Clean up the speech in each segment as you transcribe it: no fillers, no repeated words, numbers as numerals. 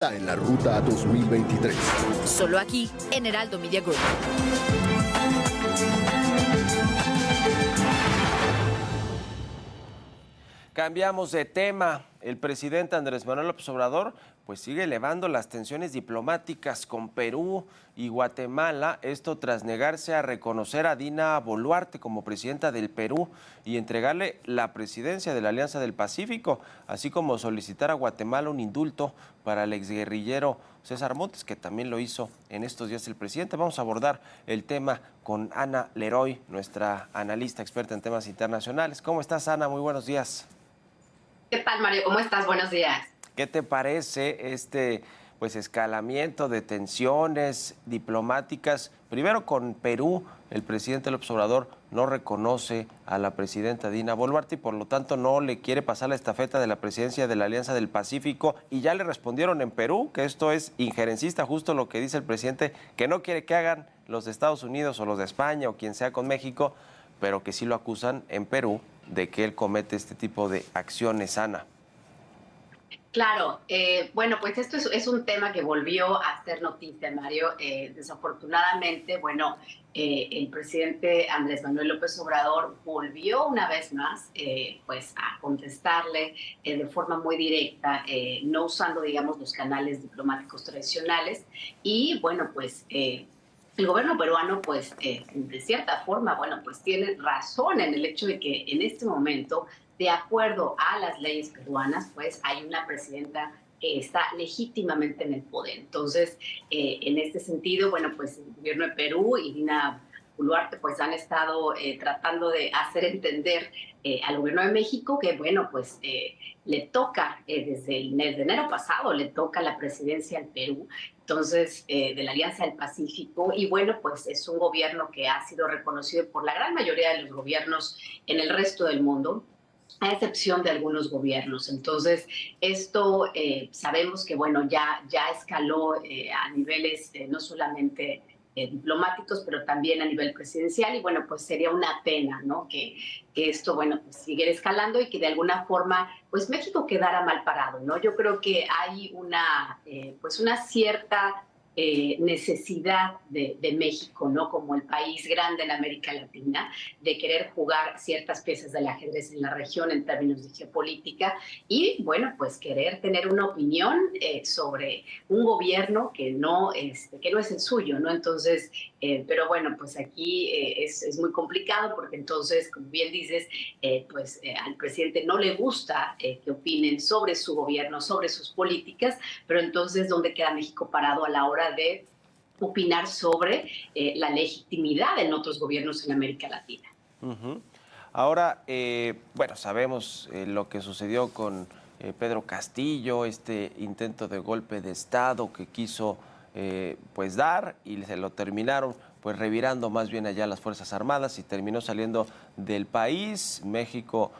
En la ruta 2023. Solo aquí, en Heraldo Media Group. Cambiamos de tema. El presidente Andrés Manuel López Obrador pues sigue elevando las tensiones diplomáticas con Perú y Guatemala, esto tras negarse a reconocer a Dina Boluarte como presidenta del Perú y entregarle la presidencia de la Alianza del Pacífico, así como solicitar a Guatemala un indulto para el exguerrillero César Montes, que también lo hizo en estos días el presidente. Vamos a abordar el tema con Ana Leroy, nuestra analista experta en temas internacionales. ¿Cómo estás, Ana? Muy buenos días. ¿Qué tal, Mario? ¿Cómo estás? Buenos días. ¿Qué te parece este escalamiento de tensiones diplomáticas? Primero con Perú, el presidente López Obrador no reconoce a la presidenta Dina Boluarte y por lo tanto no le quiere pasar la estafeta de la presidencia de la Alianza del Pacífico, y ya le respondieron en Perú que esto es injerencista, justo lo que dice el presidente, que no quiere que hagan los de Estados Unidos o los de España o quien sea con México, pero que sí lo acusan en Perú de que él comete este tipo de acciones, Ana. Claro, bueno, pues esto es un tema que volvió a ser noticia, Mario. Desafortunadamente, bueno, el presidente Andrés Manuel López Obrador volvió una vez más pues a contestarle de forma muy directa, no usando, digamos, los canales diplomáticos tradicionales. Y bueno, pues el gobierno peruano, pues de cierta forma, bueno, pues tiene razón en el hecho de que en este momento, de acuerdo a las leyes peruanas, pues hay una presidenta que está legítimamente en el poder. Entonces, en este sentido, bueno, pues el gobierno de Perú y Dina Boluarte pues han estado tratando de hacer entender al gobierno de México que, bueno, pues le toca, desde el mes de enero pasado, le toca la presidencia al Perú, entonces, de la Alianza del Pacífico, y bueno, pues es un gobierno que ha sido reconocido por la gran mayoría de los gobiernos en el resto del mundo, a excepción de algunos gobiernos. Entonces, esto sabemos que, bueno, ya escaló a niveles no solamente diplomáticos, pero también a nivel presidencial, y bueno, pues sería una pena, ¿no? Que esto, bueno, pues siguiera escalando y que de alguna forma, pues México quedara mal parado, ¿no? Yo creo que hay pues una cierta necesidad de México, ¿no? Como el país grande en América Latina, de querer jugar ciertas piezas del ajedrez en la región en términos de geopolítica y, bueno, pues querer tener una opinión sobre un gobierno que no es el suyo, ¿no? Entonces, pero bueno, pues aquí es muy complicado porque entonces, como bien dices, al presidente no le gusta que opinen sobre su gobierno, sobre sus políticas, pero entonces, ¿dónde queda México parado a la hora de opinar sobre la legitimidad en otros gobiernos en América Latina? Uh-huh. Ahora, bueno, sabemos lo que sucedió con Pedro Castillo, este intento de golpe de Estado que quiso pues dar y se lo terminaron pues revirando más bien allá las Fuerzas Armadas y terminó saliendo del país. México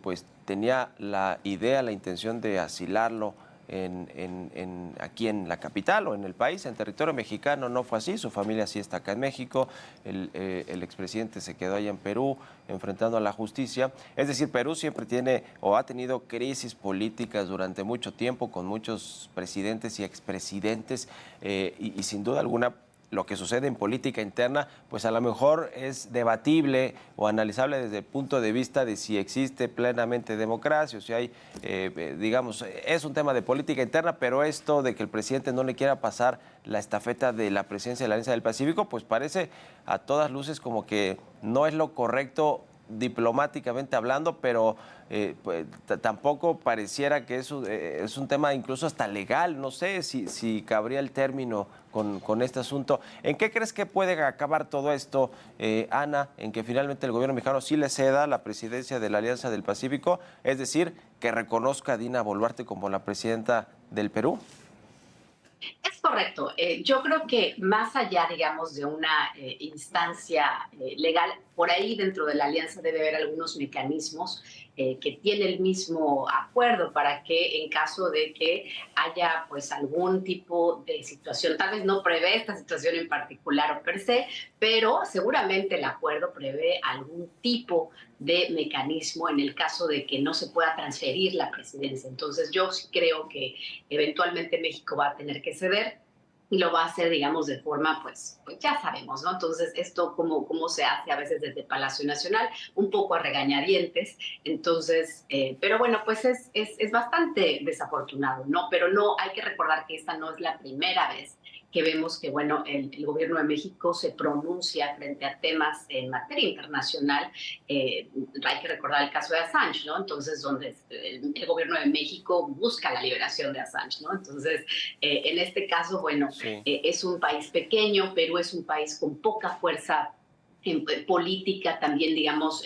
pues tenía la idea, la intención de asilarlo aquí en la capital o en el país, en territorio mexicano. No fue así, su familia sí está acá en México, el expresidente se quedó allá en Perú enfrentando a la justicia. Es decir, Perú siempre tiene o ha tenido crisis políticas durante mucho tiempo con muchos presidentes y expresidentes y sin duda alguna lo que sucede en política interna, pues a lo mejor es debatible o analizable desde el punto de vista de si existe plenamente democracia o si hay, digamos, es un tema de política interna, pero esto de que el presidente no le quiera pasar la estafeta de la presidencia de la Alianza del Pacífico, pues parece a todas luces como que no es lo correcto diplomáticamente hablando, pero pues, tampoco pareciera que es un tema incluso hasta legal. No sé si cabría el término con este asunto. ¿En qué crees que puede acabar todo esto, Ana? ¿En que finalmente el gobierno mexicano sí le ceda la presidencia de la Alianza del Pacífico? Es decir, que reconozca a Dina Boluarte como la presidenta del Perú. Es correcto. Yo creo que más allá, digamos, de una instancia legal, por ahí dentro de la alianza debe haber algunos mecanismos que tiene el mismo acuerdo para que en caso de que haya pues algún tipo de situación, tal vez no prevé esta situación en particular o per se, pero seguramente el acuerdo prevé algún tipo de mecanismo en el caso de que no se pueda transferir la presidencia. Entonces yo sí creo que eventualmente México va a tener que ceder y lo va a hacer, digamos, de forma, pues ya sabemos, ¿no? Entonces, esto cómo se hace a veces desde Palacio Nacional, un poco a regañadientes. Entonces, pero bueno, pues es bastante desafortunado, ¿no? Pero no, hay que recordar que esta no es la primera vez que vemos que, bueno, el gobierno de México se pronuncia frente a temas en materia internacional. Hay que recordar el caso de Assange, ¿no? Entonces, donde el gobierno de México busca la liberación de Assange, ¿no? Entonces, en este caso, bueno, Sí. es un país pequeño, Perú es un país con poca fuerza en política también, digamos,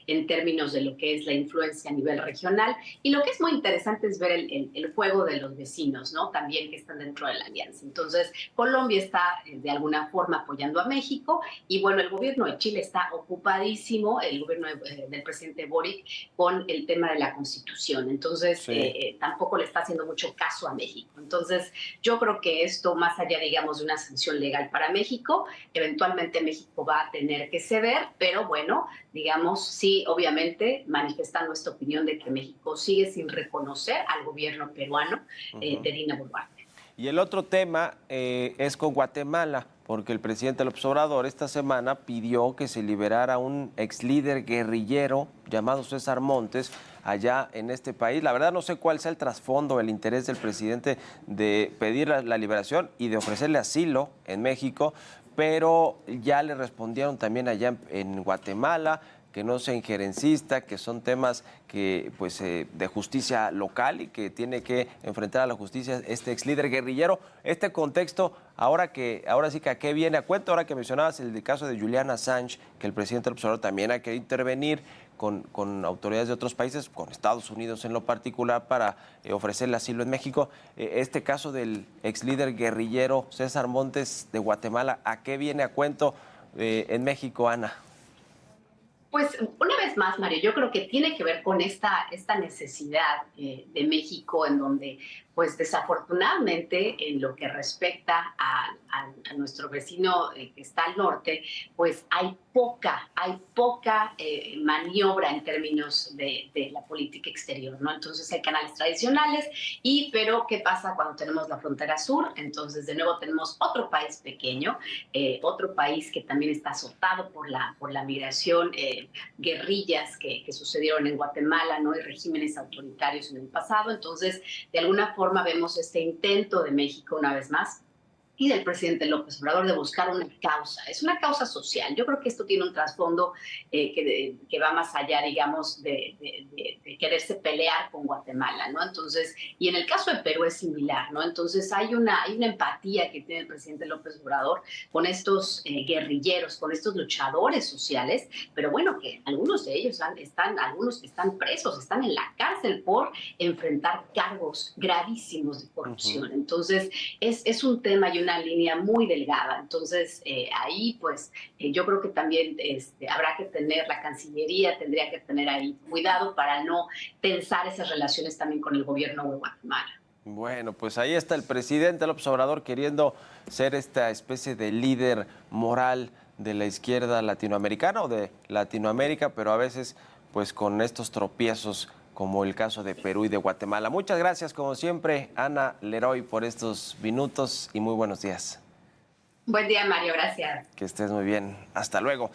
en términos de lo que es la influencia a nivel regional. Y lo que es muy interesante es ver el juego de los vecinos, ¿no? También que están dentro de la alianza. Entonces, Colombia está de alguna forma apoyando a México y bueno, el gobierno de Chile está ocupadísimo, el gobierno del presidente Boric, con el tema de la Constitución. Entonces, Sí. tampoco le está haciendo mucho caso a México. Entonces, yo creo que esto, más allá, digamos, de una sanción legal para México, eventualmente México va a tener que ceder, pero bueno, digamos, sí, obviamente manifestando esta opinión de que México sigue sin reconocer al gobierno peruano de Dina Boluarte. Y el otro tema es con Guatemala, porque el presidente López Obrador esta semana pidió que se liberara un ex líder guerrillero llamado César Montes allá en este país. La verdad no sé cuál sea el trasfondo, el interés del presidente de pedir la liberación y de ofrecerle asilo en México, pero ya le respondieron también allá en Guatemala que no sea injerencista, que son temas que pues de justicia local y que tiene que enfrentar a la justicia este ex líder guerrillero. Este contexto, ahora sí que a qué viene a cuento, ahora que mencionabas el caso de Julian Assange, que el presidente López Obrador también ha querido intervenir con autoridades de otros países, con Estados Unidos en lo particular, para ofrecerle asilo en México. Este caso del ex líder guerrillero César Montes de Guatemala, ¿a qué viene a cuento en México, Ana? Pues una vez más, Mario, yo creo que tiene que ver con esta necesidad de México, en donde, pues desafortunadamente, en lo que respecta a nuestro vecino que está al norte, pues hay poca maniobra en términos de la política exterior, ¿no? Entonces hay canales tradicionales, pero ¿qué pasa cuando tenemos la frontera sur? Entonces, de nuevo, tenemos otro país pequeño, otro país que también está azotado por la migración, guerrillas que sucedieron en Guatemala, ¿no? Y regímenes autoritarios en el pasado. Entonces, de alguna forma vemos este intento de México una vez más y del presidente López Obrador de buscar una causa. Es una causa social. Yo creo que esto tiene un trasfondo que va más allá, digamos, de quererse pelear con Guatemala, ¿no? Entonces, y en el caso de Perú es similar, ¿no? Entonces hay una empatía que tiene el presidente López Obrador con estos guerrilleros, con estos luchadores sociales, pero bueno, que algunos de ellos algunos están presos, están en la cárcel por enfrentar cargos gravísimos de corrupción. Entonces, es un tema y una línea muy delgada. Entonces, ahí, pues, yo creo que también habrá que tener, la Cancillería tendría que tener ahí cuidado para no tensar esas relaciones también con el gobierno de Guatemala. Bueno, pues ahí está el presidente López Obrador queriendo ser esta especie de líder moral de la izquierda latinoamericana o de Latinoamérica, pero a veces pues con estos tropiezos como el caso de Perú y de Guatemala. Muchas gracias, como siempre, Ana Leroy, por estos minutos y muy buenos días. Buen día, Mario. Gracias. Que estés muy bien. Hasta luego.